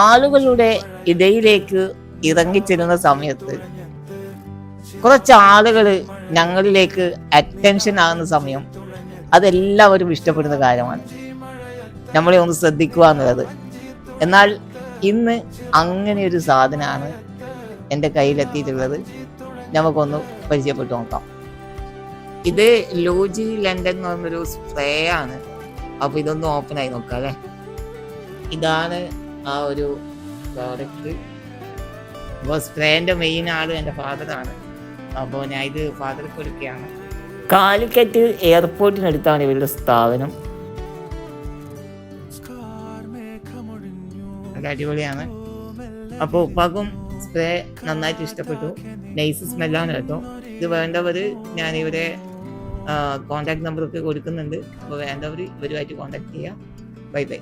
ആളുകളുടെ ഇടയിലേക്ക് ഇറങ്ങിച്ചെല്ലുന്ന സമയത്ത് കുറച്ച് ആളുകൾ ഞങ്ങളിലേക്ക് അറ്റൻഷൻ ആകുന്ന സമയം അതെല്ലാവരും ഇഷ്ടപ്പെടുന്ന കാര്യമാണ്. നമ്മളെ ഒന്ന് ശ്രദ്ധിക്കുക എന്നുള്ളത്. എന്നാൽ ഇന്ന് അങ്ങനെ ഒരു സാധനമാണ് എൻ്റെ കയ്യിലെത്തിയിട്ടുള്ളത്. നമുക്കൊന്ന് പരിചയപ്പെട്ടു നോക്കാം. ഇത് ലൂജി ലണ്ടൻ എന്ന് പറഞ്ഞൊരു സ്പ്രേ ആണ്. അപ്പോൾ ഇതൊന്ന് ഓപ്പൺ ആയി നോക്കാം അല്ലേ. ഇതാണ് ആ ഒരു പ്രോഡക്റ്റ്. അപ്പോൾ സ്പ്രേൻ്റെ മെയിൻ ആൾ എൻ്റെ ഫാദറാണ്. അപ്പോൾ ഞാൻ ഇത് ഫാദർക്ക് കൊടുക്കുകയാണ്. കാലിക്കറ്റ് എയർപോർട്ടിനടുത്താണ് ഇവരുടെ സ്ഥാപനം. നല്ല അടിപൊളിയാണ്. അപ്പോൾ ഉപ്പാക്കും സ്പ്രേ നന്നായിട്ട് ഇഷ്ടപ്പെട്ടു. നൈസ് സ്മെല്ലാണ് കേട്ടോ. ഇത് വേണ്ടവർ ഞാനിവിടെ കോൺടാക്ട് നമ്പറൊക്കെ കൊടുക്കുന്നുണ്ട്. അപ്പോൾ വേണ്ടവർ ഇവരുമായിട്ട് കോൺടാക്ട് ചെയ്യുക. Bye bye.